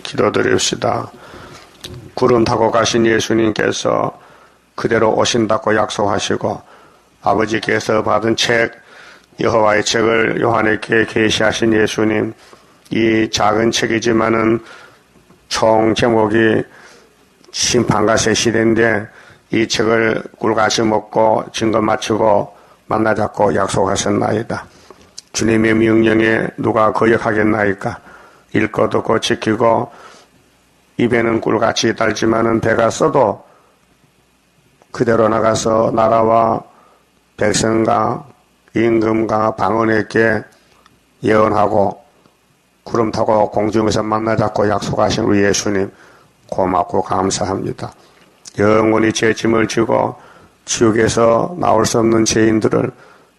기도드립시다. 구름 타고 가신 예수님께서 그대로 오신다고 약속하시고 아버지께서 받은 책, 여호와의 책을 요한에게 계시하신 예수님, 이 작은 책이지만은 총 제목이 심판과 새 시대인데 이 책을 꿀같이 먹고 증거 마치고 만나자고 약속하셨나이다. 주님의 명령에 누가 거역하겠나이까? 읽고 듣고 지키고 입에는 꿀같이 달지만은 배가 써도 그대로 나가서 나라와 백성과 임금과 방언에게 예언하고 구름 타고 공중에서 만나자고 약속하신 우리 예수님 고맙고 감사합니다. 영원히 제 짐을 지고 지옥에서 나올 수 없는 죄인들을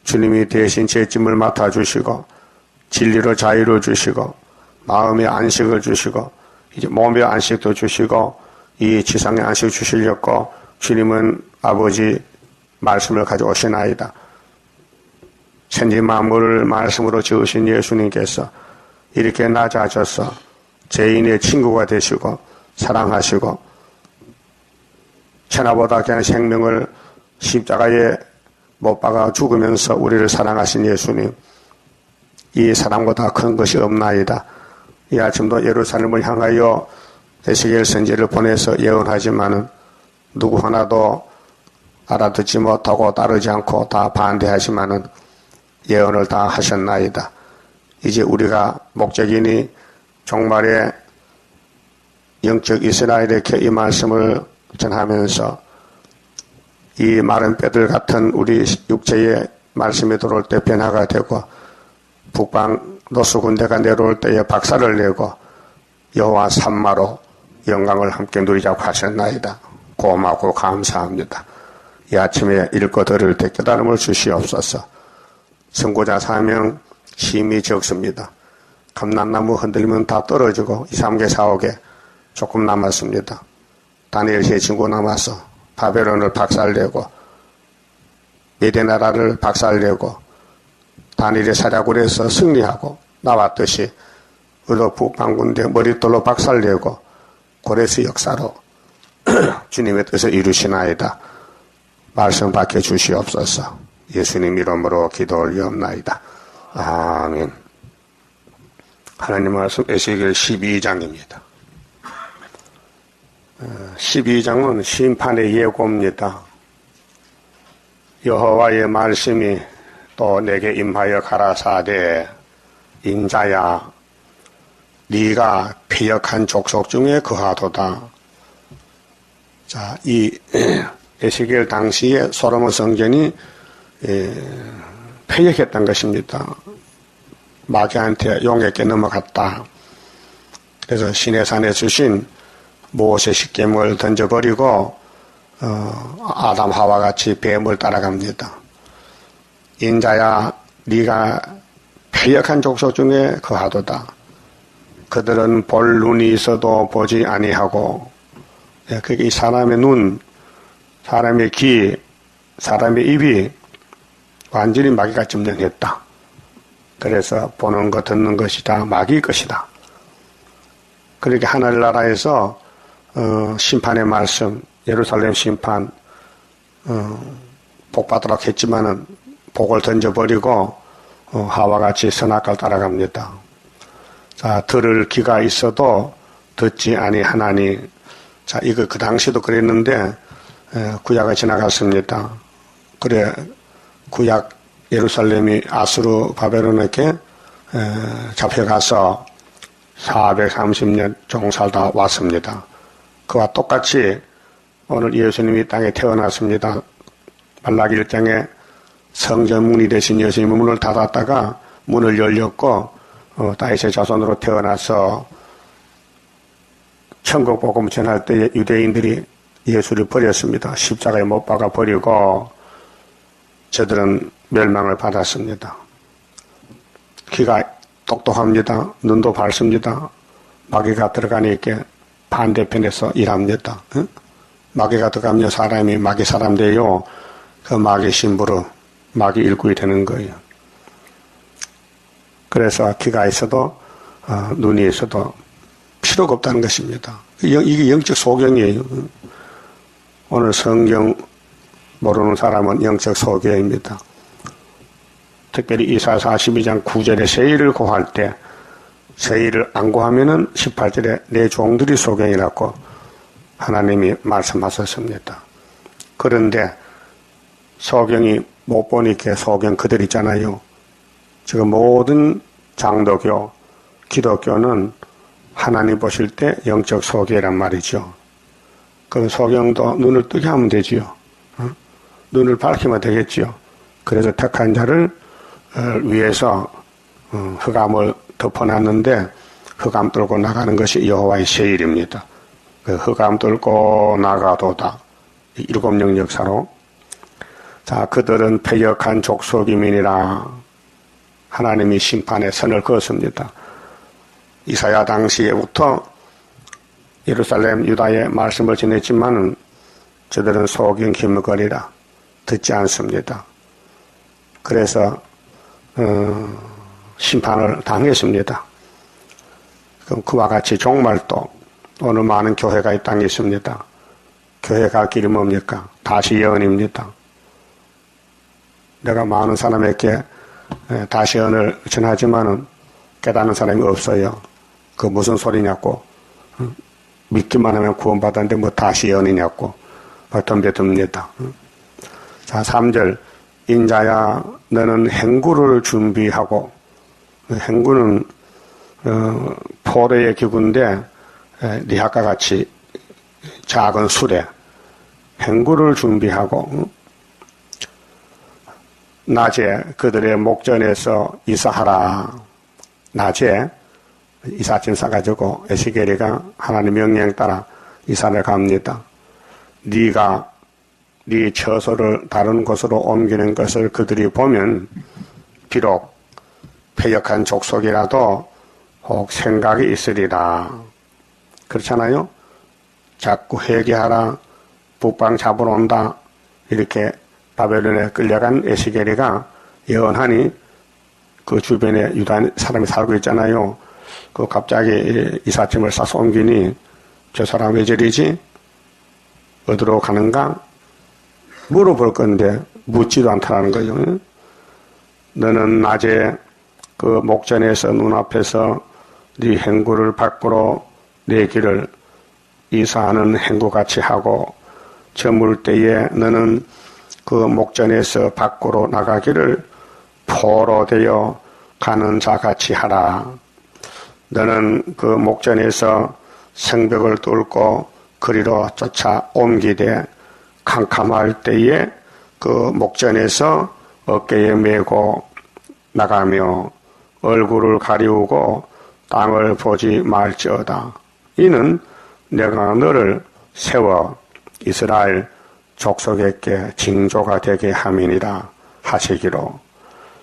주님이 대신 제 짐을 맡아주시고 진리로 자유를 주시고 마음의 안식을 주시고 이제 몸의 안식도 주시고 이 지상의 안식 주시려고 주님은 아버지 말씀을 가져오시나이다. 천지 만물을 말씀으로 지으신 예수님께서 이렇게 낮아져서 죄인의 친구가 되시고 사랑하시고 천하보다 귀한 생명을 십자가에 못 박아 죽으면서 우리를 사랑하신 예수님, 이 사랑보다 큰 것이 없나이다. 이 아침도 예루살렘을 향하여 에스겔 선지를 보내서 예언하지만은 누구 하나도 알아듣지 못하고 따르지 않고 다 반대하지만은 예언을 다 하셨나이다. 이제 우리가 목적이니 종말의 영적 이스라엘에게 이 말씀을 전하면서 이 마른 뼈들 같은 우리 육체의 말씀이 들어올 때 변화가 되고 북방 노수 군대가 내려올 때에 박살을 내고 여호와 산마로 영광을 함께 누리자고 하셨나이다. 고맙고 감사합니다. 이 아침에 읽고 들을 때 깨달음을 주시옵소서. 선고자 사명 힘이 적습니다. 감람나무 흔들리면 다 떨어지고 2, 3개, 4, 5개 조금 남았습니다. 다니엘 세 친구 남아서 바벨론을 박살내고 메대나라를 박살내고 다니엘의 사자굴에서 승리하고 나왔듯이 의도 북방군대 머릿돌로 박살내고 고레스 역사로 주님의 뜻을 이루시나이다. 말씀 받게 주시옵소서. 예수님 이름으로 기도 올리옵나이다. 아멘. 하나님 말씀 에스겔 12장입니다. 12장은 심판의 예고입니다. 여호와의 말씀이 또 내게 임하여 가라사대 인자야 네가 패역한 족속 중에 거하도다. 자, 이 에스겔 당시에 솔로몬 성전이 패역했던 것입니다. 마귀한테 용에게 넘어갔다. 그래서 시내산에 주신 모세 십계명을 던져버리고 아담 하와 같이 뱀을 따라갑니다. 인자야 네가 패역한 족속 중에 거하도다. 그들은 볼 눈이 있어도 보지 아니하고 그게 사람의 눈, 사람의 귀, 사람의 입이 완전히 마귀가 점령했다. 그래서 보는 것 듣는 것이 다 마귀 것이다. 그렇게 하늘나라에서 심판의 말씀, 예루살렘 심판 복받도록 했지만은 복을 던져버리고 하와 같이 선악과를 따라갑니다. 자, 들을 귀가 있어도 듣지 아니하나니. 자, 이거 그 당시도 그랬는데 구약이 지나갔습니다. 그래 구약 예루살렘이 아수르 바벨론에게 잡혀가서 430년 종살다 왔습니다. 그와 똑같이 오늘 예수님이 땅에 태어났습니다. 말라기 1장에 성전 문이 되신 예수님이 문을 닫았다가 문을 열렸고 다윗의 자손으로 태어나서 천국 복음 전할 때 유대인들이 예수를 버렸습니다. 십자가에 못 박아 버리고 저들은 멸망을 받았습니다. 귀가 똑똑합니다. 눈도 밝습니다. 마귀가 들어가니까 반대편에서 일합니다. 마귀가 들어가면 사람이 마귀 사람 돼요. 그 마귀 신부로 마귀 일꾼이 되는 거예요. 그래서 귀가 있어도 눈이 있어도 필요가 없다는 것입니다. 이게 영적 소경이에요. 오늘 성경 모르는 사람은 영적 소경입니다. 특별히 이사야 42장 9절에 세일을 고할 때 세일을 안 고하면은 18절에 내 종들이 소경이라고 하나님이 말씀하셨습니다. 그런데 소경이 못 보니까 소경 그들 있잖아요. 지금 모든 장도교, 기독교는 하나님 보실 때 영적 소경이란 말이죠. 그 소경도 눈을 뜨게 하면 되지요. 눈을 밝히면 되겠지요. 그래서 택한 자를 위해서 흑암을 덮어놨는데 흑암 뚫고 나가는 것이 여호와의 세일입니다. 그 흑암 뚫고 나가도다. 일곱령 역사로. 자, 그들은 패역한 족속이민이라 하나님이 심판의 선을 그었습니다. 이사야 당시에부터 예루살렘 유다의 말씀을 전했지만은 저들은 소경 기뭇거리라 듣지 않습니다. 그래서 심판을 당했습니다. 그럼 그와 같이 종말도 오늘 많은 교회가 이 땅에 있습니다. 교회 갈 길이 뭡니까? 다시 예언입니다. 내가 많은 사람에게 다시 예언을 전하지만은 깨닫는 사람이 없어요. 그 무슨 소리냐고. 믿기만 하면 구원받았는데 뭐 다시 예언이냐고. 덤벼듭니다. 자, 3절. 인자야 너는 행구를 준비하고, 행구는 포로의 기구인데 리학과 같이 작은 수레, 행구를 준비하고 낮에 그들의 목전에서 이사하라. 낮에 이삿짐 싸가지고 에스겔이가 하나님 명령 따라 이사를 갑니다. 네가 네 처소를 다른 곳으로 옮기는 것을 그들이 보면 비록 패역한 족속이라도 혹 생각이 있으리라. 그렇잖아요. 자꾸 회개하라. 북방 잡으러 온다. 이렇게 바벨론에 끌려간 에스겔이가 예언하니 그 주변에 유다 사람이 살고 있잖아요. 그 갑자기 이삿짐을 싸서 옮기니 저 사람 왜 저리지? 어디로 가는가? 물어볼 건데 묻지도 않다는 거죠. 너는 낮에 그 목전에서 눈앞에서 네 행구를 밖으로 내 길을 이사하는 행구같이 하고 저물 때에 너는 그 목전에서 밖으로 나가기를 포로 되어 가는 자같이 하라. 너는 그 목전에서 성벽을 뚫고 그리로 쫓아 옮기되 캄캄할 때에 그 목전에서 어깨에 메고 나가며 얼굴을 가리우고 땅을 보지 말지어다. 이는 내가 너를 세워 이스라엘 족속에게 징조가 되게 함이니라 하시기로.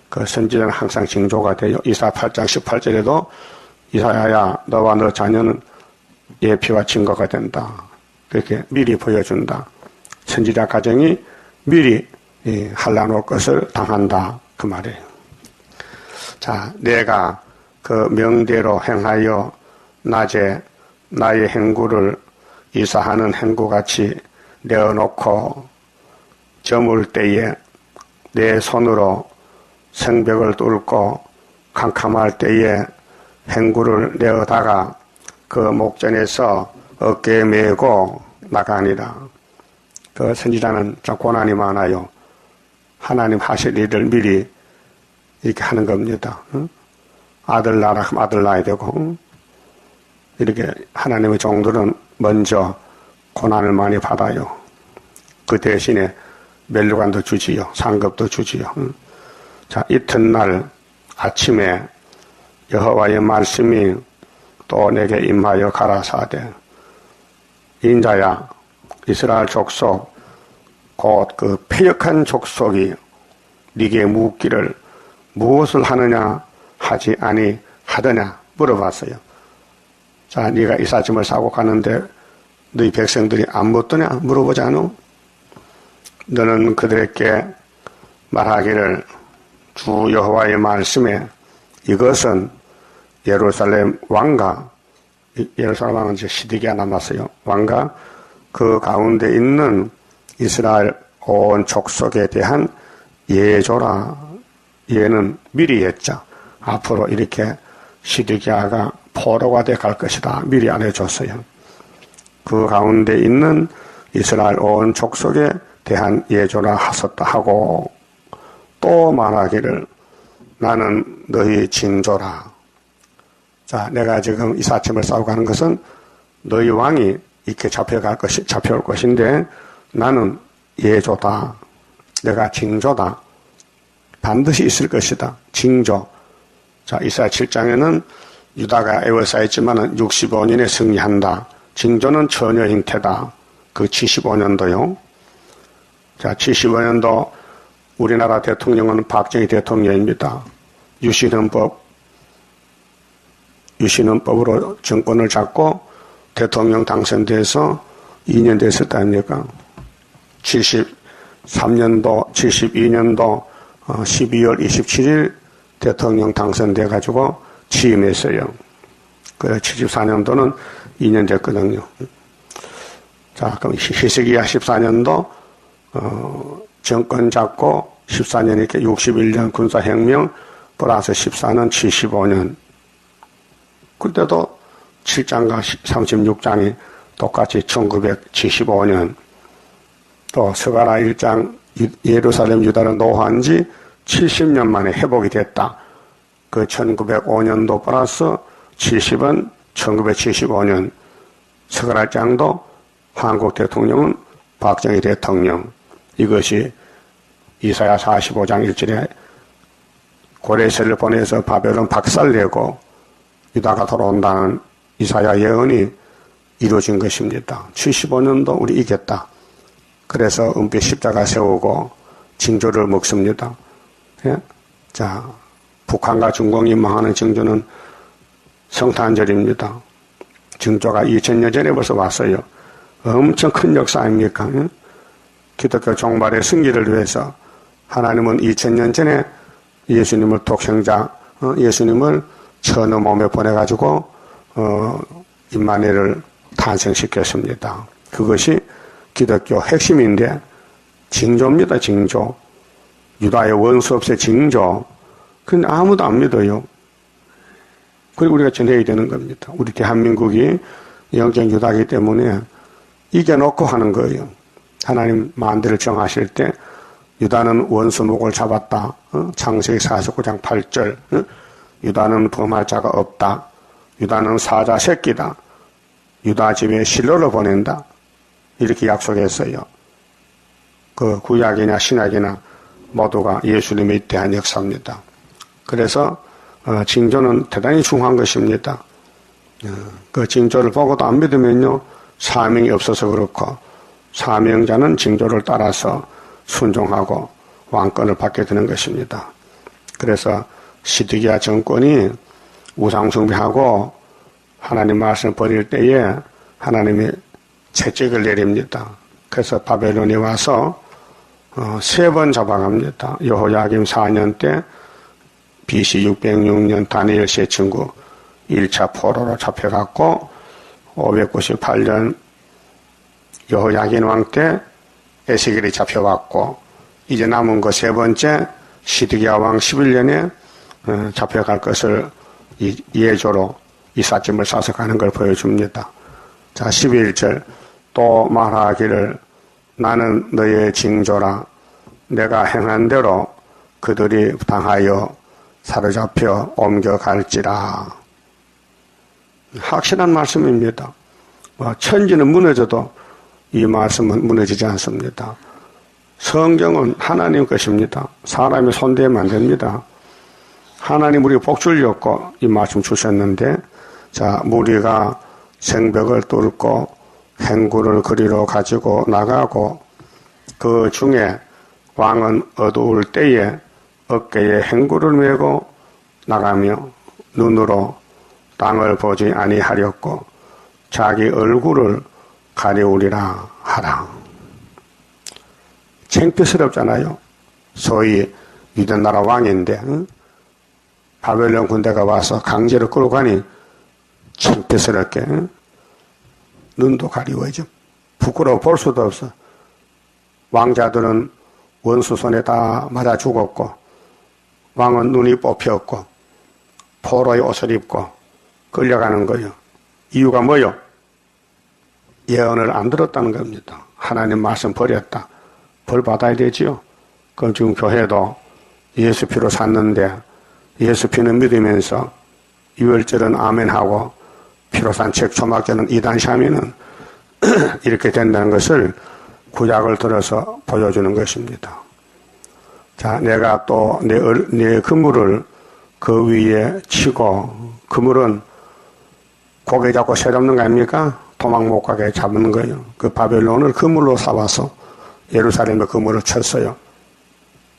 그 선지자는 항상 징조가 돼요. 이사 8장 18절에도 이사야야 너와 너 자녀는 예표와 증거가 된다. 그렇게 미리 보여준다. 선지자 가정이 미리 한란올 것을 당한다. 그 말이에요. 자, 내가 그 명대로 행하여 낮에 나의 행구를 이사하는 행구같이 내어놓고 저물 때에 내 손으로 성벽을 뚫고 캄캄할 때에 행구를 내어다가 그 목전에서 어깨에 메고 나가니라. 그 선지자는 참 고난이 많아요. 하나님 하실 일을 미리 이렇게 하는 겁니다. 아들 낳으라 하면 아들 낳아야 되고, 이렇게 하나님의 종들은 먼저 고난을 많이 받아요. 그 대신에 멸류관도 주지요. 상급도 주지요. 자, 이튿날 아침에 여호와의 말씀이 또 내게 임하여 가라사대 인자야 이스라엘 족속 곧 그 패역한 족속이 네게 묻기를 무엇을 하느냐 하지 아니하더냐 물어봤어요. 자, 네가 이삿짐을 싸고 가는데 너희 백성들이 안 묻더냐 물어보지 않아? 너는 그들에게 말하기를 주 여호와의 말씀에 이것은 예루살렘 왕과 예루살렘 왕은 이제 시드기야 남았어요. 왕과 그 가운데 있는 이스라엘 온 족속에 대한 예조라. 얘는 미리 했자. 앞으로 이렇게 시드기야가 포로가 돼 갈 것이다. 미리 알려줬어요. 그 가운데 있는 이스라엘 온 족속에 대한 예조라 하셨다 하고 또 말하기를 나는 너희 징조라. 자, 내가 지금 이삿짐을 싸고 가는 것은 너희 왕이 이렇게 잡혀올 것인데 나는 예조다. 내가 징조다. 반드시 있을 것이다. 징조. 자, 이사야 7장에는 유다가 애워싸였지만 65년에 승리한다. 징조는 처녀 잉태다. 그 75년도요. 자, 75년도 우리나라 대통령은 박정희 대통령입니다. 유신헌법으로 정권을 잡고 대통령 당선돼서 2년 됐을 거 아닙니까? 73년도, 72년도 12월 27일 대통령 당선돼가지고 취임했어요. 그래 74년도는 2년 됐거든요. 자, 그럼 히스기야 14년도 정권 잡고 14년 이렇게 61년 군사혁명 플러스 14년 75년. 그때도 7장과 36장이 똑같이 1975년. 또 스가랴 1장 예루살렘 유다를 노한 지 70년 만에 회복이 됐다. 그 1905년도 플러스 70은 1975년. 스가랴 장도 한국 대통령은 박정희 대통령. 이것이 이사야 45장 1절에 고레세를 보내서 바벨론 박살내고 유다가 돌아온다는 이사야 예언이 이루어진 것입니다. 75년도 우리 이겼다. 그래서 은빛 십자가 세우고 징조를 먹습니다. 예? 자, 북한과 중공이 망하는 징조는 성탄절입니다. 징조가 2000년 전에 벌써 왔어요. 엄청 큰 역사 아닙니까? 예? 기독교 종말의 승리를 위해서 하나님은 2000년 전에 예수님을 독생자, 예수님을 천의 몸에 보내가지고 임마누엘을 탄생시켰습니다. 그것이 기독교 핵심인데 징조입니다. 징조. 유다의 원수 없의 징조. 근데 아무도 안 믿어요. 그리고 우리가 전해야 되는 겁니다. 우리 대한민국이 영적 유다이기 때문에 이겨놓고 하는 거예요. 하나님 만대를 정하실 때 유다는 원수 목을 잡았다. 창세기 49장 8절. 유다는 범할 자가 없다. 유다는 사자 새끼다. 유다 집에 실로를 보낸다. 이렇게 약속했어요. 그 구약이나 신약이나 모두가 예수님에 대한 역사입니다. 그래서 징조는 대단히 중요한 것입니다. 그 징조를 보고도 안 믿으면요 사명이 없어서 그렇고 사명자는 징조를 따라서 순종하고 왕권을 받게 되는 것입니다. 그래서 시드기야 정권이 우상숭배하고 하나님 말씀을 버릴 때에 하나님이 채찍을 내립니다. 그래서 바벨론이 와서 3번 잡아갑니다. 여호야김 4년 때 BC 606년 다니엘 세 친구 1차 포로로 잡혀갔고 598년 여호야긴 왕 때 에스겔이 잡혀왔고 이제 남은 거 3번째 시드기야 왕 11년에 잡혀갈 것을 예조로 이삿짐을 싸서 가는 걸 보여줍니다. 자, 11절 또 말하기를 나는 너의 징조라 내가 행한 대로 그들이 당하여 사로잡혀 옮겨갈지라. 확실한 말씀입니다. 천지는 무너져도 이 말씀은 무너지지 않습니다. 성경은 하나님 것입니다. 사람이 손대면 안 됩니다. 하나님 우리가 복 주려고 이 말씀 주셨는데 자, 무리가 생벽을 뚫고 행구를 그리로 가지고 나가고 그 중에 왕은 어두울 때에 어깨에 행구를 메고 나가며 눈으로 땅을 보지 아니하렸고 자기 얼굴을 가리우리라 하라. 창피스럽잖아요. 소위 유대나라 왕인데 바벨론 군대가 와서 강제로 끌고 가니 창피스럽게 눈도 가리워져. 부끄러워 볼 수도 없어. 왕자들은 원수 손에 다 맞아 죽었고, 왕은 눈이 뽑혔고, 포로의 옷을 입고 끌려가는 거예요. 이유가 뭐요? 예언을 안 들었다는 겁니다. 하나님 말씀 버렸다. 벌 받아야 되지요. 그럼 지금 교회도 예수 피로 샀는데 예수 피는 믿으면서 유월절은 아멘하고 피로 산 책 초막절은 이단시하면은 이렇게 된다는 것을 구약을 들어서 보여주는 것입니다. 자, 내가 또 내 그물을 그 위에 치고, 그물은 고개 잡고 새 잡는 거 아닙니까? 도망 못 가게 잡는 거예요. 그 바벨론을 그물로 삼아서 예루살렘에 그물을 쳤어요.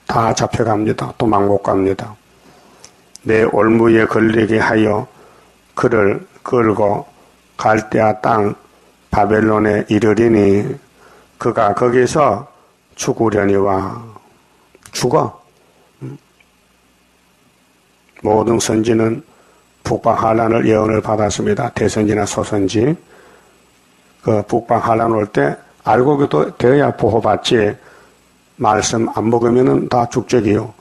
다 잡혀갑니다. 도망 못 갑니다. 내 올무에 걸리게 하여 그를 끌고 갈대아 땅 바벨론에 이르리니 그가 거기서 죽으려니와. 죽어. 모든 선지는 북방한란을 예언을 받았습니다. 대선지나 소선지. 그 북방한란 올 때 알고 되어야 보호받지, 말씀 안 먹으면은 다 죽적이요.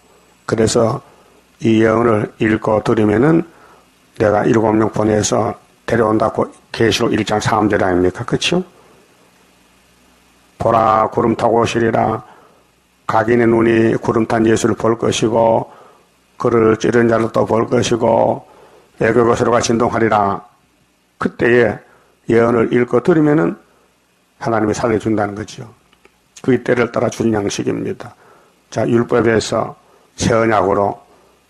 그래서 이 예언을 읽고 들으면은 내가 7명 보내서 데려온다고 계시록 1장 3절 아닙니까? 그쵸? 보라 구름 타고 오시리라. 각인의 눈이 구름 탄 예수를 볼 것이고 그를 찌른 자를 또 볼 것이고 애굽의 서로가 진동하리라. 그때에 예언을 읽고 들으면은 하나님이 살려준다는 거죠. 그 때를 따라 준 양식입니다. 자, 율법에서 새 언약으로,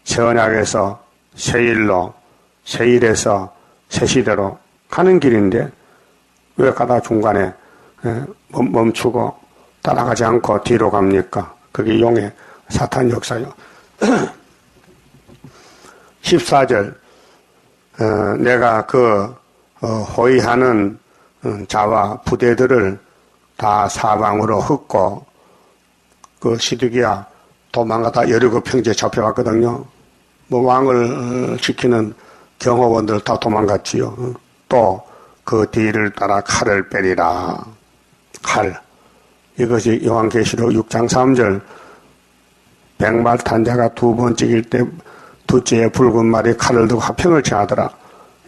새 언약에서 새 일로, 새 일에서 새 시대로 가는 길인데 왜 가다 중간에 멈추고 따라가지 않고 뒤로 갑니까? 그게 용의 사탄 역사요. 14절 내가 그 호위하는 자와 부대들을 다 사방으로 흩고, 그 시드기야 도망가다 여리고 평지에 잡혀갔거든요. 뭐 왕을 지키는 경호원들 다 도망갔지요. 또 그 뒤를 따라 칼을 빼리라. 칼. 이것이 요한계시록 6장 3절. 백말 탄자가 2번 찍일 때 둘째에 붉은 말이 칼을 들고 화평을 칭하더라.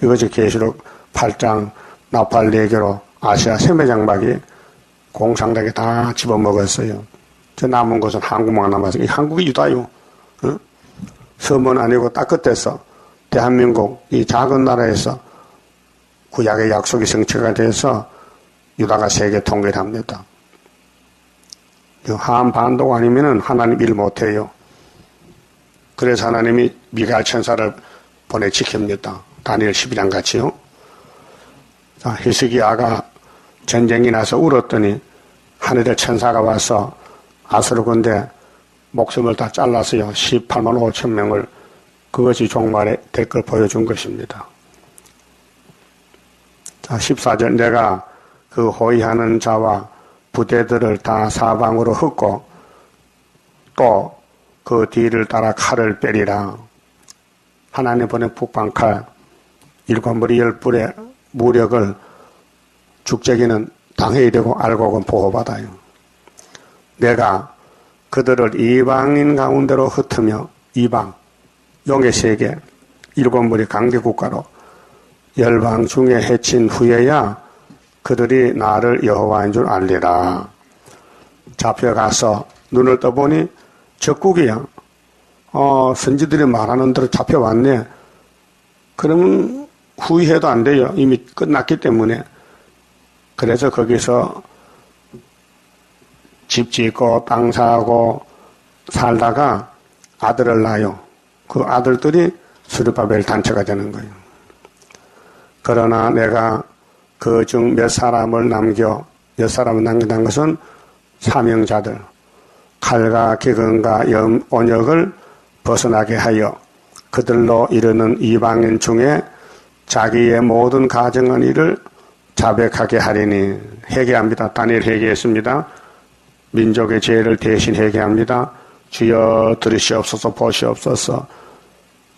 이것이 계시록 8장 나팔 4개로 아시아 세매장막이 공상당에 다 집어먹었어요. 저 남은 것은 한국만 남았어요. 이 한국이 유다요. 섬은 아니고 딱 끝에서 대한민국 이 작은 나라에서 구약의 약속이 성취가 돼서 유다가 세계 통일을 합니다. 한반도가 아니면은 하나님 일 못해요. 그래서 하나님이 미가엘 천사를 보내 지킵니다. 다니엘 12장 같이요. 자, 히스기야가 전쟁이 나서 울었더니 하늘의 천사가 와서 아수르 군대 목숨을 다 잘랐어요. 18만 5천 명을. 그것이 종말에 될 걸 보여준 것입니다. 자, 14절 내가 그 호위하는 자와 부대들을 다 사방으로 흩고 또 그 뒤를 따라 칼을 빼리라. 하나님 보낸 북방칼 7머리 10뿔의 무력을 죽재기는 당해야 되고 알고는 보호받아요. 내가 그들을 이방인 가운데로 흩으며 이방 용의 세계 7머리 강대국가로 열방 중에 해친 후에야 그들이 나를 여호와인 줄 알리라. 잡혀가서 눈을 떠보니 적국이야. 선지들이 말하는 대로 잡혀왔네. 그러면 후회해도 안 돼요. 이미 끝났기 때문에. 그래서 거기서 집 짓고 땅 사고 살다가 아들을 낳아요. 그 아들들이 스룹바벨 단체가 되는 거예요. 그러나 내가 그 중 몇 사람을 남긴다는 것은 사명자들, 칼과 기근과 온역을 벗어나게 하여 그들로 이르는 이방인 중에 자기의 모든 가정한 일을 자백하게 하리니. 회개합니다. 다니엘 회개했습니다. 민족의 죄를 대신 회개합니다. 주여 들으시옵소서, 보시옵소서.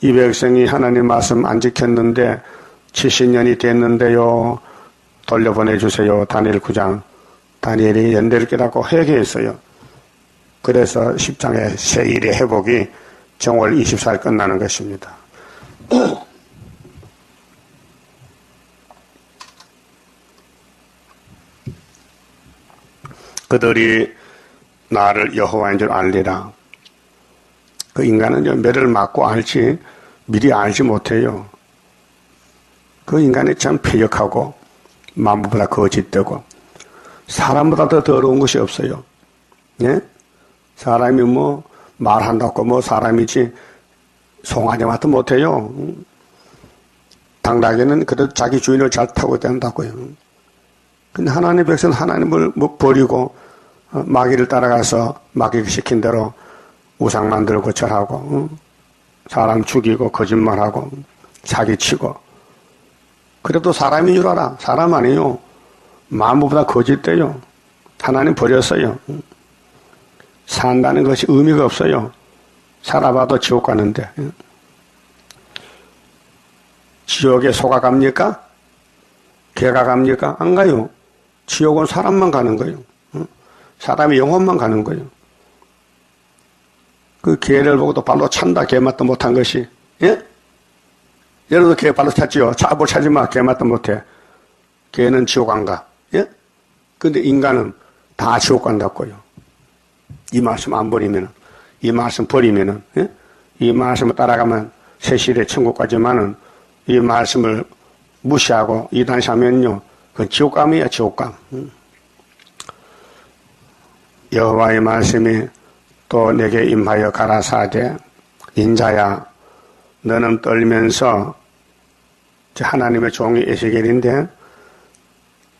이 백성이 하나님 말씀 안 지켰는데 70년이 됐는데요. 돌려보내주세요. 다니엘 9장. 다니엘이 연대를 깨닫고 회개했어요. 그래서 10장의 세일의 회복이 정월 24일 끝나는 것입니다. 그들이 나를 여호와인 줄 알리라. 그 인간은 매를 맞고 알지 미리 알지 못해요. 그 인간이 참 패역하고 만물보다 거짓되고 사람보다 더 더러운 것이 없어요. 예? 사람이 뭐 말한다고 뭐 사람이지 송아지 맛도 못해요. 당나귀는 그래도 자기 주인을 잘 타고 된다고요. 근데 하나님 백성은 하나님을 뭐 버리고 마귀를 따라가서 마귀가 시킨 대로 우상 만들고 절하고 사람 죽이고 거짓말하고 사기치고 그래도 사람인 줄 알아. 사람 아니에요. 만물보다 거짓돼요. 하나님 버렸어요. 산다는 것이 의미가 없어요. 살아봐도 지옥 가는데. 지옥에 소가 갑니까? 개가 갑니까? 안 가요. 지옥은 사람만 가는 거예요. 사람의 영혼만 가는 거예요. 그 개를 보고도 발로 찬다. 개 맛도 못한 것이. 예? 여러분도 개 발로 찼지요. 뭘 차지 마. 개 맛도 못해. 개는 지옥 안 가. 예? 근데 인간은 다 지옥 간다고요. 이 말씀 안 버리면은, 이 말씀 버리면은, 예? 이 말씀을 따라가면 세실의 천국 가지만은 이 말씀을 무시하고 이단시하면요, 그건 지옥감이야, 지옥감. 여호와의 말씀이 또 내게 임하여 가라사대 인자야 너는 떨면서 하나님의 종이 에스겔인데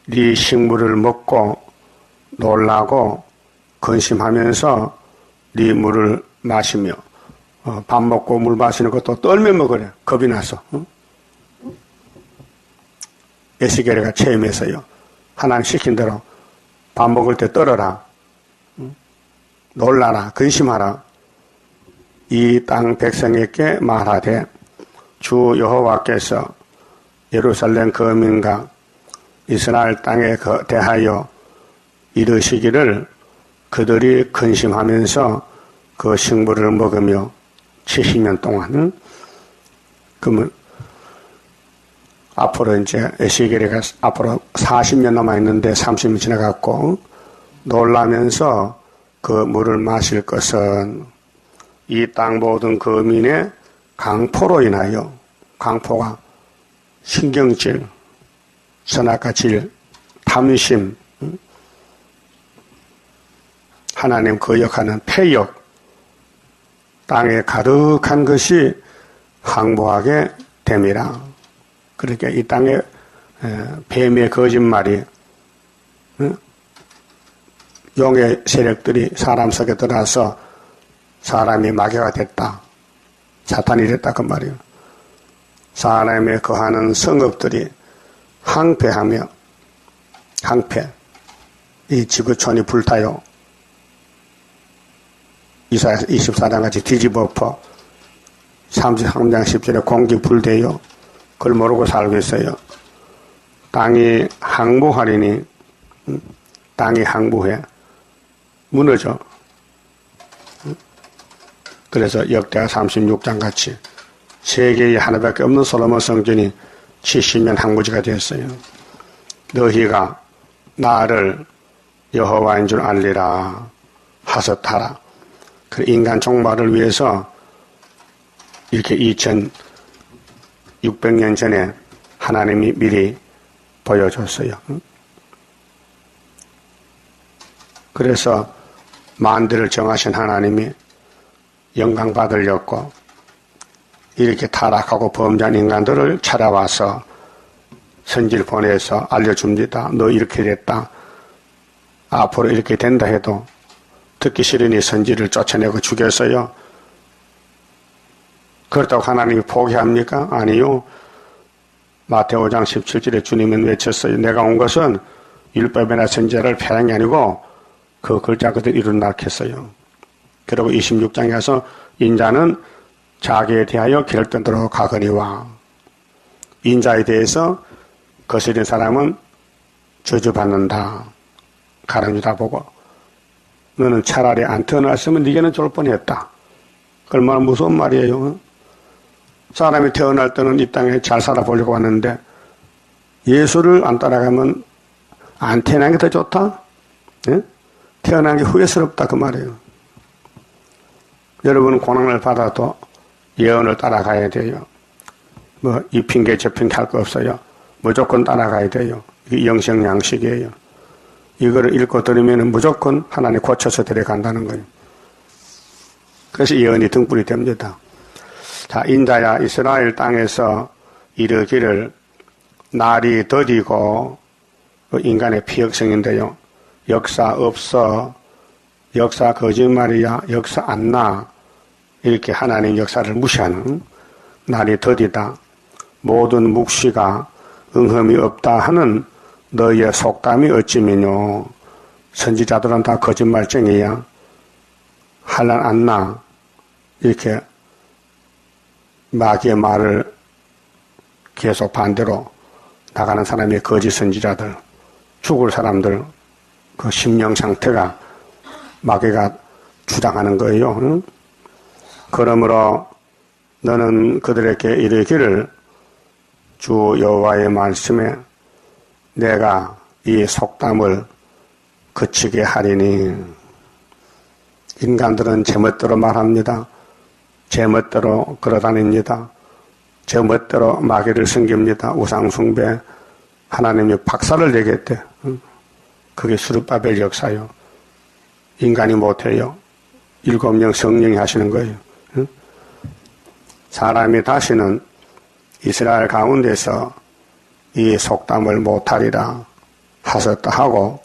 네 식물을 먹고 놀라고 근심하면서 네 물을 마시며 밥 먹고 물 마시는 것도 떨면 그래. 겁이 나서. 에스겔이가 체험해서요. 하나님 시킨 대로 밥 먹을 때 떨어라. 놀라라. 근심하라. 이 땅 백성에게 말하되 주 여호와께서 예루살렘 거민과 이스라엘 땅에 대하여 이르시기를 그들이 근심하면서 그 식물을 먹으며 70년 동안 그러면 앞으로 이제 에스겔이가 앞으로 40년 남아있는데 30년 지나갔고 놀라면서 그 물을 마실 것은 이 땅 모든 거민의 강포로 인하여 강포가 신경질, 선악과질, 탐심, 하나님 거역하는 패역, 땅에 가득한 것이 항복하게 됨이라. 그러니까 이 땅에 뱀의 거짓말이 용의 세력들이 사람 속에 들어와서 사람이 마귀가 됐다. 사탄이 됐다 그 말이에요. 사람에 거하는 성읍들이 항폐하며 항폐 이 지구촌이 불타요. 이사야 24장 같이 뒤집어 엎어 33장 10절에 공기 불대요. 그걸 모르고 살고 있어요. 땅이 항복하리니 땅이 항복해 무너져. 그래서 역대하 36장 같이 세계에 하나밖에 없는 솔로몬 성전이 70년 항구지가 되었어요. 너희가 나를 여호와인 줄 알리라 하셨하라. 그 인간 종말을 위해서 이렇게 2600년 전에 하나님이 미리 보여줬어요. 그래서 만대를 정하신 하나님이 영광 받으려고 이렇게 타락하고 범죄한 인간들을 찾아와서 선지를 보내서 알려줍니다. 너 이렇게 됐다. 앞으로 이렇게 된다 해도 듣기 싫으니 선지를 쫓아내고 죽였어요. 그렇다고 하나님이 포기합니까? 아니요. 마태오 5장 17절에 주님은 외쳤어요. 내가 온 것은 율법이나 선지자를 폐하는 게 아니고 그 글자 그대로 이룬다 했어요. 그리고 26장에 가서 인자는 자기에 대하여 결단대로 가거니와 인자에 대해서 거스린 사람은 저주받는다. 가르쳐다 보고 너는 차라리 안 태어났으면 네게는 좋을 뻔했다. 얼마나 무서운 말이에요. 사람이 태어날 때는 이 땅에 잘 살아보려고 하는데 예수를 안 따라가면 안 태어난 게 더 좋다? 예? 태어난 게 후회스럽다 그 말이에요. 여러분은 고난을 받아도 예언을 따라가야 돼요. 뭐 이 핑계 저 핑계 할 거 없어요. 무조건 따라가야 돼요. 이게 영성 양식이에요. 이거를 읽고 들으면 무조건 하나님 고쳐서 데려간다는 거예요. 그래서 예언이 등불이 됩니다. 자, 인자야 이스라엘 땅에서 이르기를 날이 더디고 인간의 피역성인데요. 역사 없어, 역사 거짓말이야, 역사 안 나. 이렇게 하나님 역사를 무시하는 날이 더디다. 모든 묵시가 응흠이 없다 하는 너희의 속담이 어찌미뇨. 선지자들은 다 거짓말쟁이야. 한란 안 나. 이렇게 마귀의 말을 계속 반대로 나가는 사람이 거짓 선지자들, 죽을 사람들, 그 심령 상태가 마귀가 주장하는 거예요. 응? 그러므로 너는 그들에게 이르기를 주 여호와의 말씀에 내가 이 속담을 그치게 하리니. 인간들은 제멋대로 말합니다. 제멋대로 걸어다닙니다. 제멋대로 마귀를 섬깁니다. 우상숭배. 하나님이 박살을 내겠대. 그게 스룹바벨 역사요. 인간이 못해요. 7명 성령이 하시는 거예요. 사람이 다시는 이스라엘 가운데서 이 속담을 못하리라 하셨다 하고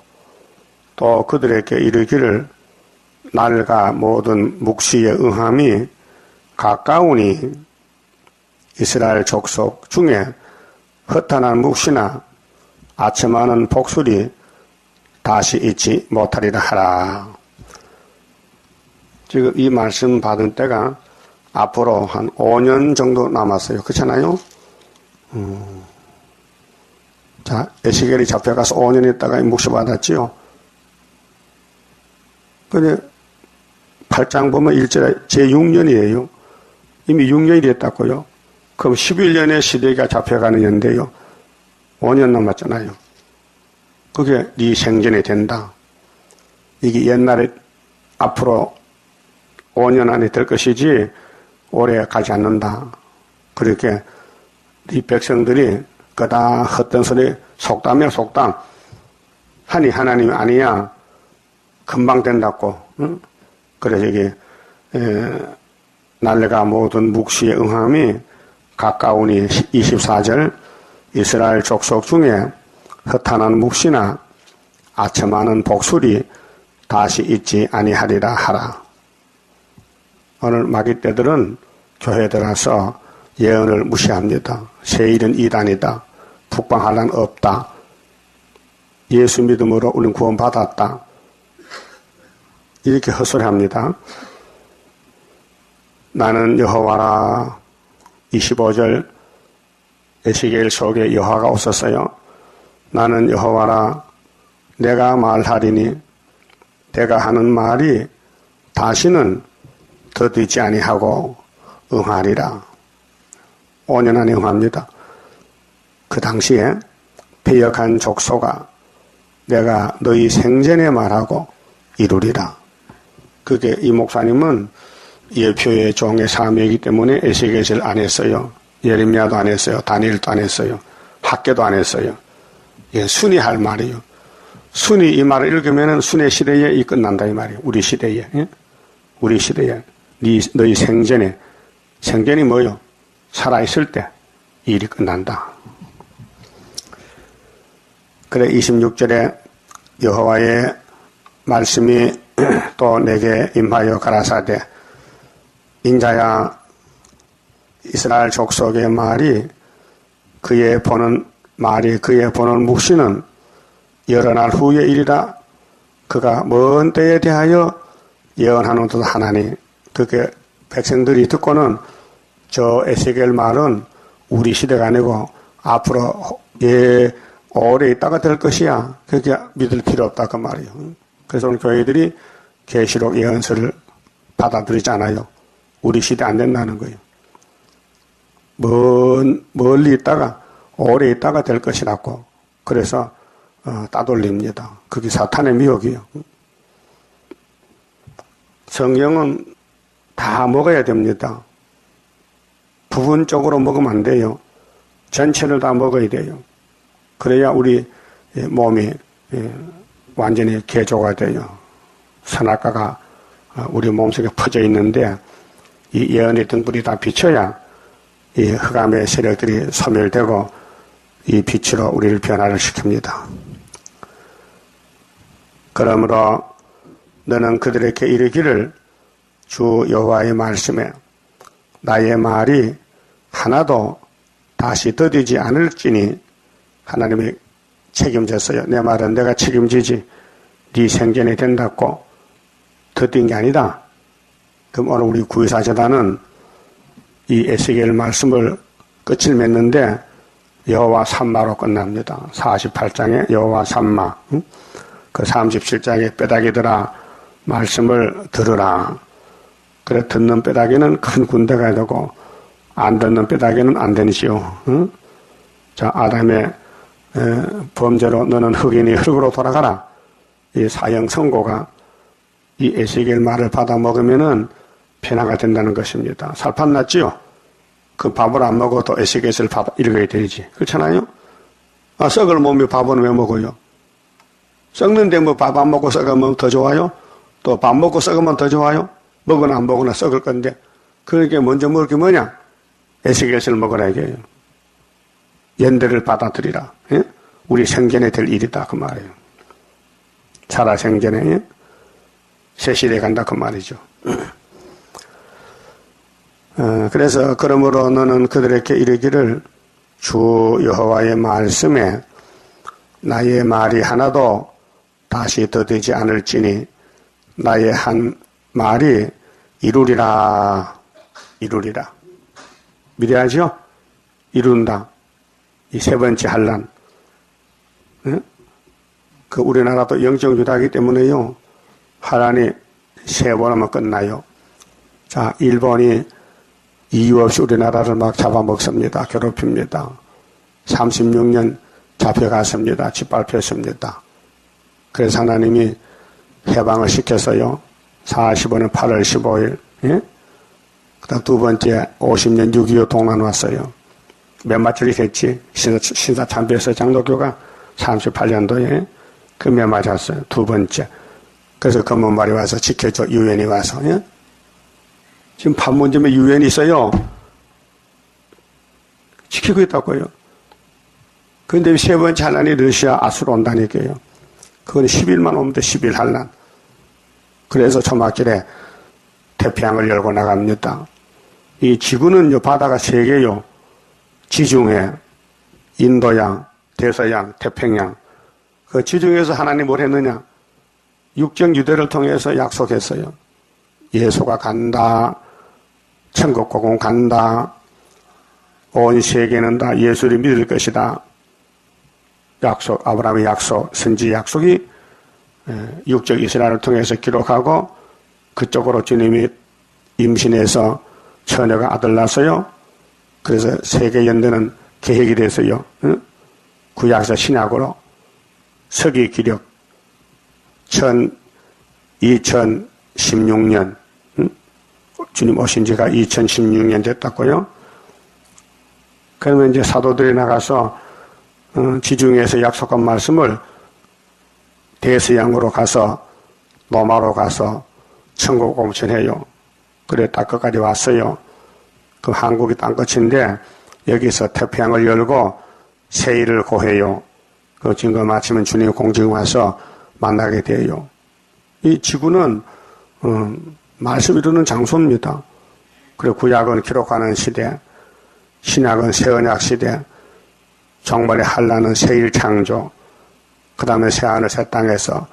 또 그들에게 이르기를 날과 모든 묵시의 응함이 가까우니 이스라엘 족속 중에 허탄한 묵시나 아첨하는 복술이 다시 있지 못하리라 하라. 지금 이 말씀 받은 때가 앞으로 한 5년 정도 남았어요. 그렇잖아요? 자, 에스겔이 잡혀가서 5년 있다가 묵시 받았지요. 근데 8장 보면 1절에 제6년이에요. 이미 6년이 됐다고요. 그럼 11년에 시대가 잡혀가는 연대요. 5년 남았잖아요. 그게 네 생전에 된다. 이게 옛날에 앞으로 5년 안에 될 것이지 오래 가지 않는다. 그렇게 네 백성들이 그다 헛된 소리 속담이야 속담. 하니 하나님이 아니야. 금방 된다고. 응? 그래서 이게 날래가 모든 묵시의 응함이 가까우니 24절 이스라엘 족속 중에 허탄한 묵시나 아첨하는 복술이 다시 있지 아니하리라 하라. 오늘 마귀 떼들은 교회에 들어서 예언을 무시합니다. 세일은 이단이다. 북방한란 없다. 예수 믿음으로 우리는 구원받았다. 이렇게 헛소리합니다. 나는 여호와라. 25절 에스겔 속에 여호와가 없었어요. 나는 여호와라. 내가 말하리니 내가 하는 말이 다시는 더디지 아니하고 응하리라. 5년 안에 응합니다. 그 당시에 패역한 족소가 내가 너희 생전에 말하고 이루리라. 그게 이 목사님은 예표의 종의 사명이기 때문에 에스겔을 안 했어요. 예레미야도 안 했어요. 다니엘도 안 했어요. 학계도 안 했어요. 예, 순이 할 말이에요. 순이 이 말을 읽으면 순의 시대에 이 끝난다 이 말이에요. 우리 시대에. 예? 우리 시대에. 너희 생전에. 생전이 뭐요? 살아있을 때 일이 끝난다. 그래 26절에 여호와의 말씀이 또 내게 임하여 가라사대 인자야 이스라엘 족속의 말이 그의 보는 묵시는 여러 날 후의 일이라. 그가 먼 때에 대하여 예언하는 듯 하나니 그게 백성들이 듣고는 저 에스겔 말은 우리 시대가 아니고 앞으로 오래 있다가 될 것이야. 그렇게 믿을 필요 없다 그 말이에요. 그래서 오늘 교회들이 계시록 예언서를 받아들이지 않아요. 우리 시대 안 된다는 거예요. 멀리 있다가 오래 있다가 될 것이라고. 그래서 따돌립니다. 그게 사탄의 미혹이에요. 성경은 다 먹어야 됩니다. 부분적으로 먹으면 안 돼요. 전체를 다 먹어야 돼요. 그래야 우리 몸이 완전히 개조가 돼요. 선악과가 우리 몸속에 퍼져 있는데 이 예언의 등불이 다 비춰야 이 흑암의 세력들이 소멸되고 이 빛으로 우리를 변화를 시킵니다. 그러므로 너는 그들에게 이르기를 주 여호와의 말씀에 나의 말이 하나도 다시 더디지 않을지니 하나님이 책임졌어요. 내 말은 내가 책임지지 네 생전에 된다고 더딘 게 아니다. 그럼 오늘 우리 구의사재단은 이 에스겔 말씀을 끝을 맺는데 여호와 산마로 끝납니다. 48장에 여호와 산마, 그 37장에 뼈다귀들아 말씀을 들으라. 그래 듣는 뼈다귀는 큰 군대가 되고 안 듣는 뼈다귀는 안 되지요. 자, 아담의 범죄로 너는 흑인이 흙으로 돌아가라. 이 사형 선고가 이 에스겔 말을 받아 먹으면은 변화가 된다는 것입니다. 살판 났지요? 그 밥을 안 먹어도 에스겔을 읽어야 되지. 그렇잖아요? 썩을 몸이 밥은 왜 먹어요? 썩는데 뭐 밥 안 먹고 썩으면 더 좋아요? 또 밥 먹고 썩으면 더 좋아요? 먹으나 안 먹으나 썩을 건데. 그러니까 먼저 먹을 게 뭐냐? 에스겔을 먹으라 이게요. 연대를 받아들이라. 예? 우리 생전에 될 일이다 그 말이에요. 살아생전에 새 시대에 간다 그 말이죠. 그래서 그러므로 너는 그들에게 이르기를 주 여호와의 말씀에 나의 말이 하나도 다시 더디지 않을지니 나의 한 말이 이루리라. 미래하죠? 이룬다. 이 세 번째 환란. 그 우리나라도 영정주다이기 때문에요. 환란이 세 번 하면 끝나요. 자, 일본이 이유 없이 우리나라를 막 잡아먹습니다. 괴롭힙니다. 36년 잡혀갔습니다. 짓밟혔습니다. 그래서 하나님이 해방을 시켜서요. 45년 8월 15일, 예? 그 다음 두 번째 50년 6.25 동란 왔어요. 몇 마찰이 됐지? 신사참배에서 장로교가 38년도에 그 몇 맞았어요. 두 번째. 그래서 검은말이 와서 지켜줘. 유엔이 와서. 예? 지금 판문점에 유엔이 있어요. 지키고 있다고요. 그런데 세 번째 환란이 러시아 아수로 온다니까요. 그건 10일만 오면 돼. 10일 환란. 그래서 초막길에 태평양을 열고 나갑니다. 이 지구는요, 바다가 세 개요. 지중해, 인도양, 대서양, 태평양. 그 지중해에서 하나님 뭘 했느냐? 육정 유대를 통해서 약속했어요. 예수가 간다. 천국 복음 간다. 온 세계는 다 예수를 믿을 것이다. 약속, 아브라함의 약속, 선지 약속이 육적 이스라엘을 통해서 기록하고 그쪽으로 주님이 임신해서 처녀가 아들 낳았어요. 그래서 세계 연대는 계획이 돼서요. 구약에서 신약으로 서기 기력 2016년 주님 오신 지가 2016년 됐다고요. 그러면 이제 사도들이 나가서 지중해에서 약속한 말씀을 대서양으로 가서 로마로 가서 천국 공천해요. 그래 딱 끝까지 왔어요. 그 한국이 땅끝인데 여기서 태평양을 열고 세일을 고해요. 그 증거 마치면 주님 공중 와서 만나게 돼요. 이 지구는 말씀 이루는 장소입니다. 그리고 구약은 기록하는 시대, 신약은 새언약 시대, 정말의 한란은 새일 창조, 그 다음에 새하늘 새 땅에서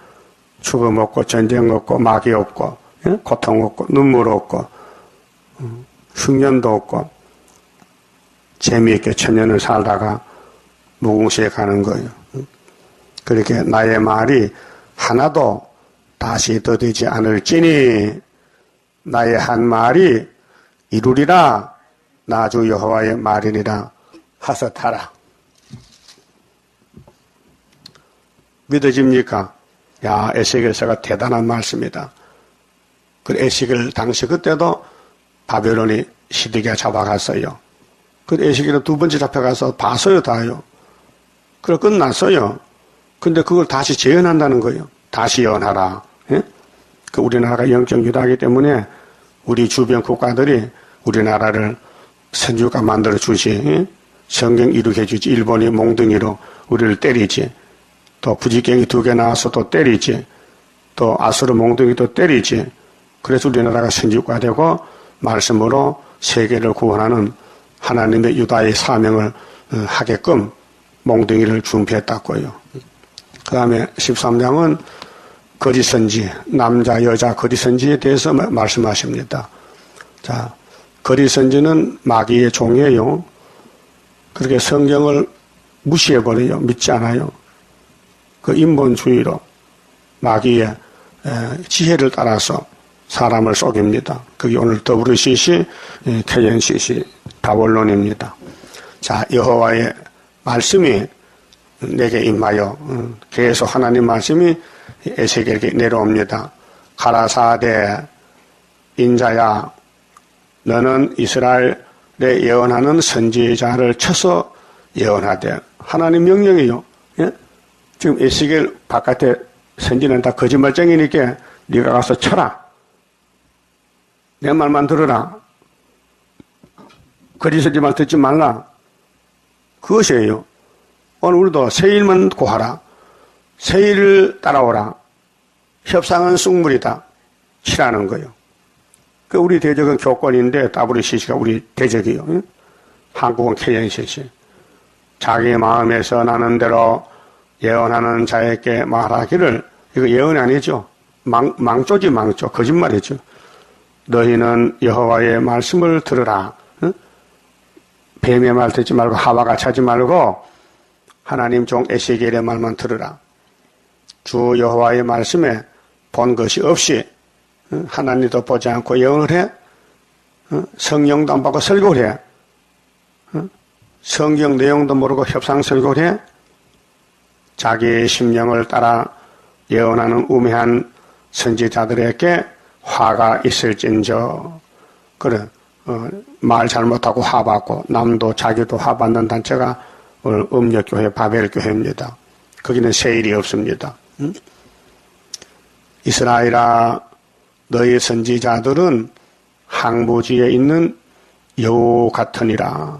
죽음 없고 전쟁 없고 마귀 없고 고통 없고 눈물 없고 흉년도 없고 재미있게 천년을 살다가 무궁시에 가는 거예요. 그렇게 나의 말이 하나도 다시 더디지 않을지니 나의 한 말이 이루리라. 나 주 여호와의 말이니라 하셨하라. 믿어집니까? 야, 에스겔서가 대단한 말씀이다. 그 에스겔 당시 그때도 바벨론이 시드기야 잡아갔어요. 그 에스겔은 두 번째 잡혀가서 봤어요, 다요. 그래 끝났어요. 근데 그걸 다시 재현한다는 거예요. 다시 예언하라. 예? 그 우리나라가 영적 유다이기 때문에 우리 주변 국가들이 우리나라를 선주가 만들어 주지. 예? 성경 이루게 해주지. 일본이 몽둥이로 우리를 때리지. 또 부지깽이 2개 나와서 또 때리지. 또 아수르 몽둥이도 때리지. 그래서 우리나라가 선주가 되고 말씀으로 세계를 구원하는 하나님의 유다의 사명을 하게끔 몽둥이를 준비했다고요. 그 다음에 13장은 거리선지, 남자, 여자 거리선지에 대해서 말씀하십니다. 자, 거리선지는 마귀의 종이에요. 그렇게 성경을 무시해버려요. 믿지 않아요. 그 인본주의로 마귀의 지혜를 따라서 사람을 속입니다. 그게 오늘 WCC, KNCC 다원론입니다. 자, 여호와의 말씀이 내게 임하여 계속 하나님 말씀이 에스겔에게 내려옵니다. 가라사대 인자야 너는 이스라엘에 예언하는 선지자를 쳐서 예언하되 하나님 명령이요. 예? 지금 에스겔 바깥에 선지는 다 거짓말쟁이니까 네가 가서 쳐라. 내 말만 들어라. 거짓선지 말 듣지 말라. 그것이에요. 오늘 우리도 새 일만 고하라. 새 일을 따라오라. 협상은 쑥물이다. 치라는 거예요. 그 우리 대적은 교권인데 WCC가 우리 대적이요. 응? 한국은 KNCC. 자기 마음에서 나는 대로 예언하는 자에게 말하기를 이거 예언이 아니죠. 망조지 망조. 거짓말이죠. 너희는 여호와의 말씀을 들으라. 응? 뱀의 말 듣지 말고 하와같이 하지 말고 하나님 종 에스겔의 말만 들으라. 주 여호와의 말씀에 본 것이 없이 하나님도 보지 않고 예언을 해? 성령도 안 받고 설교를 해? 성경 내용도 모르고 협상 설교를 해? 자기의 심령을 따라 예언하는 우매한 선지자들에게 화가 있을진저. 그래, 말 잘못하고 화받고 남도 자기도 화받는 단체가 오늘 음력교회 바벨교회입니다. 거기는 새 일이 없습니다. 이스라엘아 너희 선지자들은 항부지에 있는 여우 같으니라.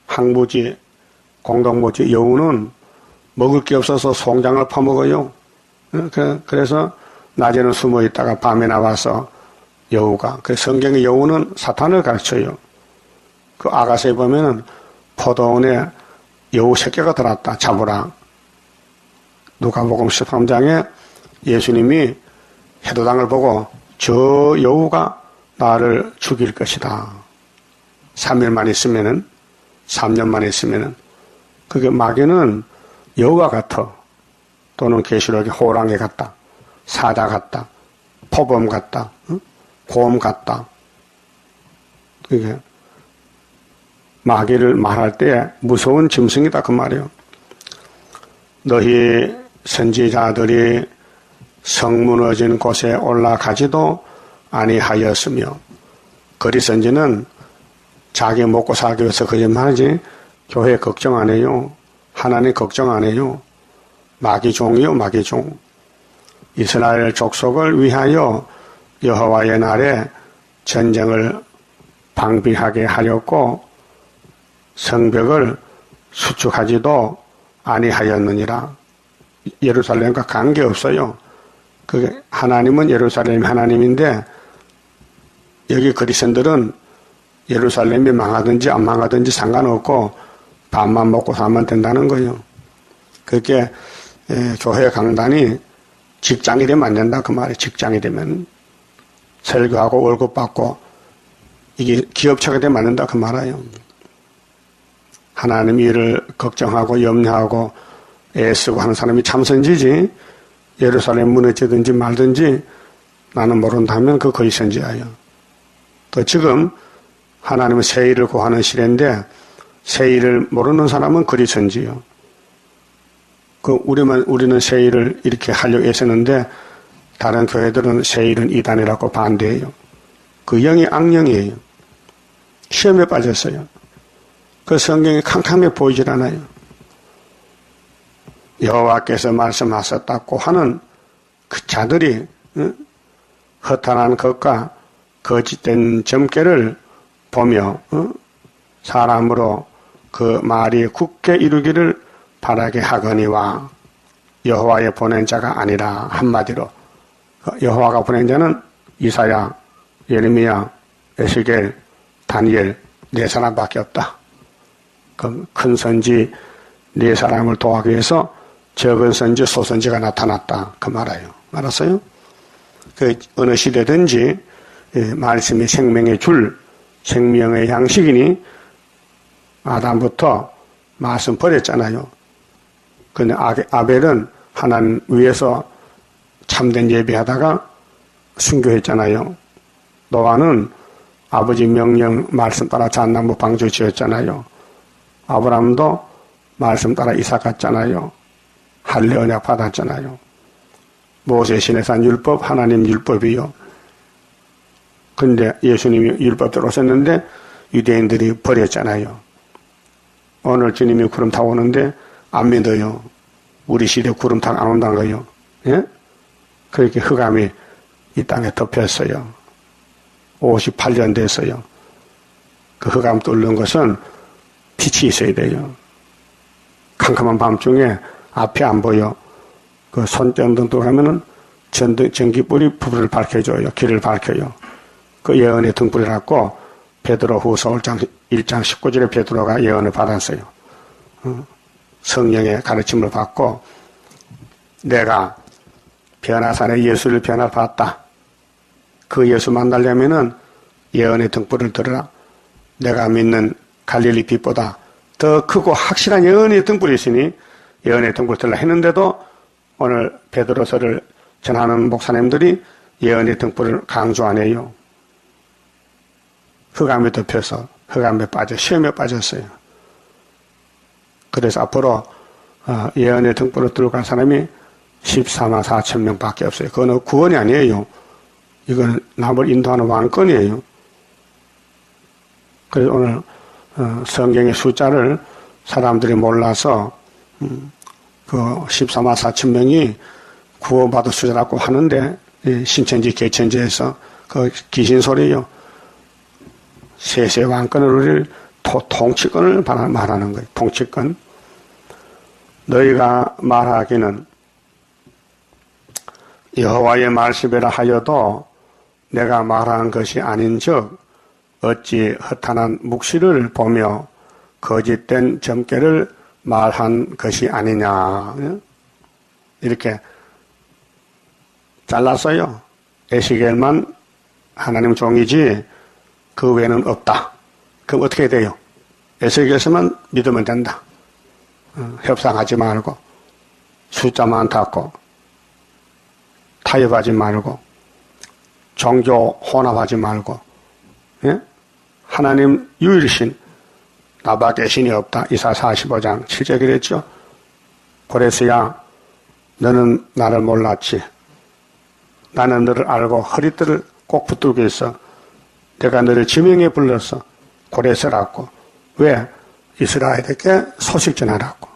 항부지, 공동부지 여우는 먹을 게 없어서 송장을 퍼먹어요. 그래서 낮에는 숨어 있다가 밤에 나와서 여우가. 그래서 성경의 여우는 사탄을 가르쳐요. 그 아가서에 보면은 포도원에 여우 새끼가 들어왔다. 잡으라. 누가복음 13장에 예수님이 해도당을 보고 저 여우가 나를 죽일 것이다. 3일만 있으면은 3년만 있으면은 그게 마귀는 여우와 같아. 또는 계시록의 호랑이 같다. 사자 같다. 포범 같다. 곰 같다. 그게 마귀를 말할 때 무서운 짐승이다 그 말이에요. 너희 선지자들이 성 무너진 곳에 올라가지도 아니하였으며 거리선지는 자기 먹고 살기 위해서 거짓말하지 교회 걱정 안 해요. 하나님 걱정 안 해요. 마귀종이요 마귀종. 이스라엘 족속을 위하여 여호와의 날에 전쟁을 방비하게 하렸고 성벽을 수축하지도 아니하였느니라. 예루살렘과 관계없어요. 그게 하나님은 예루살렘이 하나님인데 여기 그리스도인들은 예루살렘이 망하든지 안 망하든지 상관없고 밥만 먹고 살면 된다는 거예요. 그게 교회 강단이 직장이 되면 안 된다 그 말이에요. 직장이 되면 설교하고 월급 받고 이게 기업체가 되면 안 된다 그 말이에요. 하나님 일을 걱정하고 염려하고 애쓰고 하는 사람이 참선지지, 예루살렘 무너지든지 말든지 나는 모른다면 그 거의 선지자예요. 또 지금 하나님은 새 일을 구하는 시대인데 새 일을 모르는 사람은 그리 선지요. 우리는 새 일을 이렇게 하려고 애쓰는데 다른 교회들은 새 일은 이단이라고 반대해요. 그 영이 악령이에요. 시험에 빠졌어요. 그 성경이 캄캄해 보이질 않아요. 여호와께서 말씀하셨다고 하는 그 자들이 허탄한 것과 거짓된 점괘를 보며 사람으로 그 말이 굳게 이루기를 바라게 하거니와 여호와의 보낸 자가 아니라. 한마디로 여호와가 보낸 자는 이사야, 예레미야, 에스겔, 다니엘 네 사람밖에 없다. 그 큰 선지 네 사람을 도하기 위해서 적은 선지, 소선지가 나타났다. 그 말이에요. 알았어요? 그 어느 시대든지 말씀이 생명의 줄, 생명의 양식이니 아담부터 말씀 버렸잖아요. 근데 아벨은 하나님 위해서 참된 예배하다가 순교했잖아요. 노아는 아버지 명령 말씀 따라 잣나무 방주 지었잖아요. 아브라함도 말씀 따라 이삭 갔잖아요. 할례 언약 받았잖아요. 모세 시내산 율법, 하나님 율법이요. 근데 예수님이 율법대로 오셨는데 유대인들이 버렸잖아요. 오늘 주님이 구름 타고 오는데 안 믿어요. 우리 시대 구름 타고 안 온다는 거예요. 예? 그렇게 흑암이 이 땅에 덮였어요. 58년 됐어요. 그 흑암 뚫는 것은 빛이 있어야 돼요. 캄캄한 밤중에 앞이 안 보여. 그 손전등 들어가면은 전기불이 불을 밝혀줘요. 길을 밝혀요. 그 예언의 등불이라고 베드로 후서 1장 19절에 베드로가 예언을 받았어요. 성령의 가르침을 받고 내가 변화산에 예수를 변화받았다. 그 예수 만나려면은 예언의 등불을 들어라. 내가 믿는 갈릴리 빛보다 더 크고 확실한 예언의 등불이 있으니 예언의 등불을 들라 했는데도 오늘 베드로서를 전하는 목사님들이 예언의 등불을 강조 안 해요. 흑암에 덮여서 흑암에 빠져 시험에 빠졌어요. 그래서 앞으로 예언의 등불을 들고 간 사람이 14만 4천 명밖에 없어요. 그건 구원이 아니에요. 이건 남을 인도하는 왕권이에요. 그래서 오늘 성경의 숫자를 사람들이 몰라서 그 14만 4천 명이 구원받을 숫자라고 하는데 신천지 개천지에서 그 귀신 소리요. 세세 왕권을 우리를 통치권을 말하는 거예요. 통치권. 너희가 말하기는 여호와의 말씀이라 하여도 내가 말한 것이 아닌즉 어찌 허탄한 묵시를 보며 거짓된 점괘를 말한 것이 아니냐. 이렇게 잘랐어요. 에스겔만 하나님 종이지 그 외에는 없다. 그럼 어떻게 돼요? 에스겔에서만 믿으면 된다. 협상하지 말고 숫자 많다고 타협하지 말고 종교 혼합하지 말고 예? 하나님 유일신 나밖에 신이 없다. 이사 45장 7절 그랬죠. 그래서야 너는 나를 몰랐지. 나는 너를 알고 허리띠를 꼭 붙들고 있어. 내가 너를 지명에 불렀어. 고레스라고. 왜? 이스라엘에게 소식 전하라고.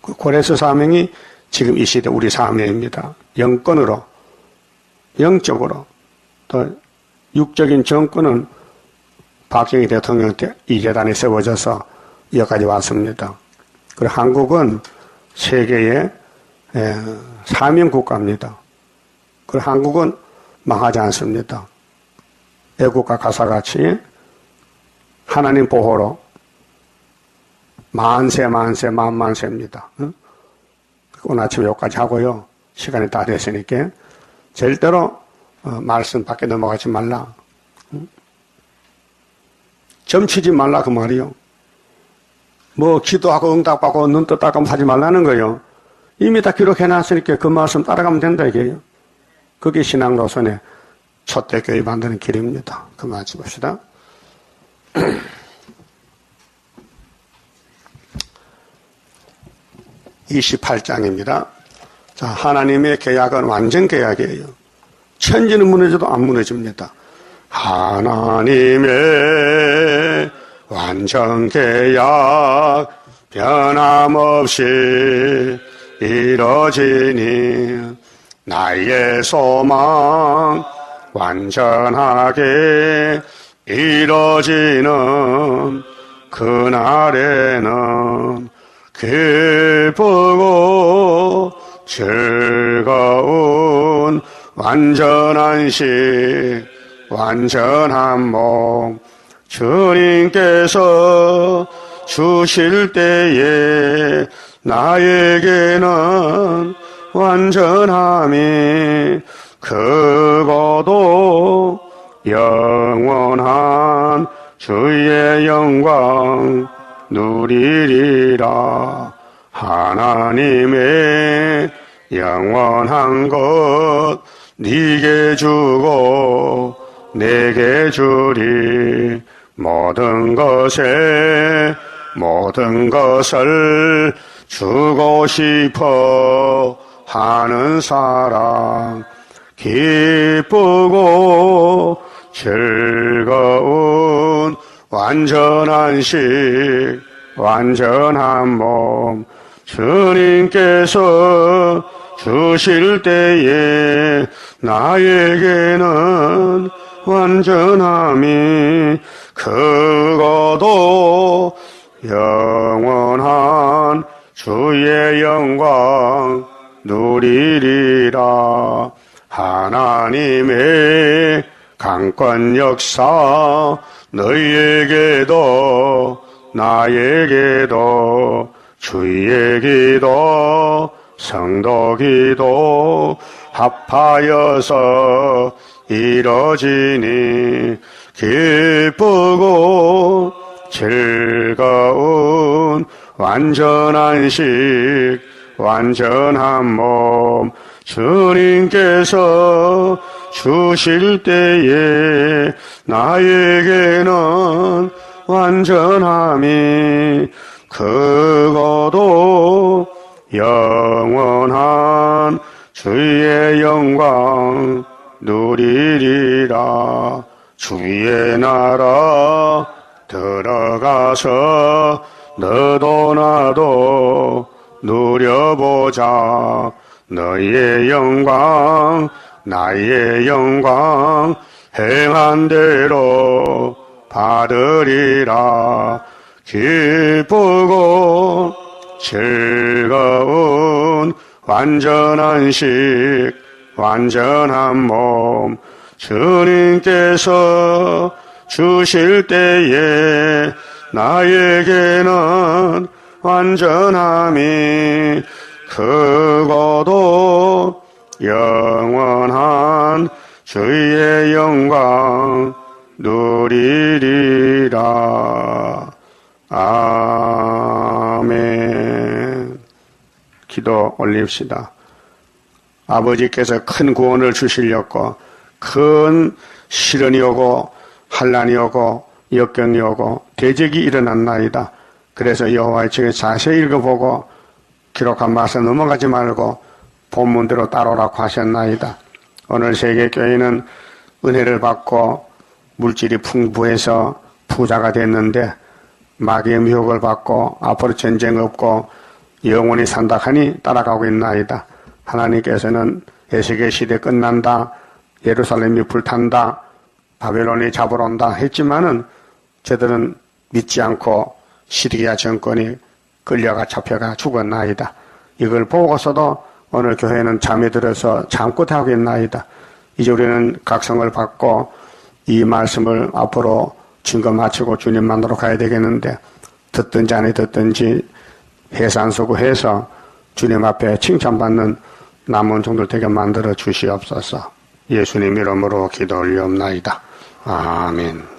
그 고레스 사명이 지금 이 시대 우리 사명입니다. 영권으로, 영적으로, 또 육적인 정권은 박정희 대통령 때 이 재단이 세워져서 여기까지 왔습니다. 그리고 한국은 세계의 사명국가입니다. 그리고 한국은 망하지 않습니다. 애국가 가사같이 하나님 보호로 만세입니다. 오늘 아침에 여기까지 하고요. 시간이 다 됐으니까 절대로 말씀 밖에 넘어가지 말라. 점치지 말라 그 말이요. 뭐 기도하고 응답하고 눈 떴다 하면 하지 말라는 거예요. 이미 다 기록해놨으니까 그 말씀 따라가면 된다 이게요. 그게 신앙 노선의 첫대 교회 만드는 길입니다. 그만 봅시다. 28장입니다. 자, 하나님의 계약은 완전 계약이에요. 천지는 무너져도 안 무너집니다. 하나님의 완전 계약 변함없이 이뤄지니 나의 소망 완전하게 이뤄지는 그날에는 기쁘고 즐거운 완전한 식 완전한 몸 주님께서 주실 때에 나에게는 완전함이 크고도 영원한 주의 영광 누리리라. 하나님의 영원한 것 네게 주고 내게 주리. 모든 것을 주고 싶어 하는 사람 기쁘고 즐거운 완전한 식 완전한 몸 주님께서 주실 때에 나에게는 완전함이 크고도 영원한 주의 영광 누리리라. 하나님의 강권 역사 너희에게도 나에게도 주의 기도 성도 기도 합하여서 이뤄지니 기쁘고 즐거운 완전한 식 완전한 몸 주님께서 주실 때에 나에게는 완전함이 크고도 영원한 주의 영광 누리리라. 주의 나라 들어가서 너도 나도 누려보자. 너의 영광 나의 영광 행한 대로 받으리라. 기쁘고 즐거운 완전한 식 완전한 몸 주님께서 주실 때에 나에게는 완전함이 크고도 영원한 주의 영광 누리리라. 아멘. 기도 올립시다. 아버지께서 큰 구원을 주시려고 큰 시련이 오고 환난이 오고 역경이 오고 대적이 일어났나이다. 그래서 여호와의 책을 자세히 읽어보고 기록한 말씀 넘어가지 말고 본문대로 따라오라고 하셨나이다. 오늘 세계교회는 은혜를 받고 물질이 풍부해서 부자가 됐는데 마귀의 미혹을 받고 앞으로 전쟁 없고 영원히 산다 하니 따라가고 있나이다. 하나님께서는 에스겔 시대 끝난다, 예루살렘이 불탄다, 바벨론이 잡으러 온다 했지만은 저들은 믿지 않고 시드기야 정권이 끌려가 잡혀가 죽었나이다. 이걸 보고서도 오늘 교회는 잠에 들어서 잠꼬대 하고 있나이다. 이제 우리는 각성을 받고 이 말씀을 앞으로 증거 마치고 주님 만나러 가야 되겠는데 듣든지 안 듣든지 해산수고해서 주님 앞에 칭찬받는 남은 종들 되게 만들어 주시옵소서. 예수님 이름으로 기도 올리옵나이다. 아멘.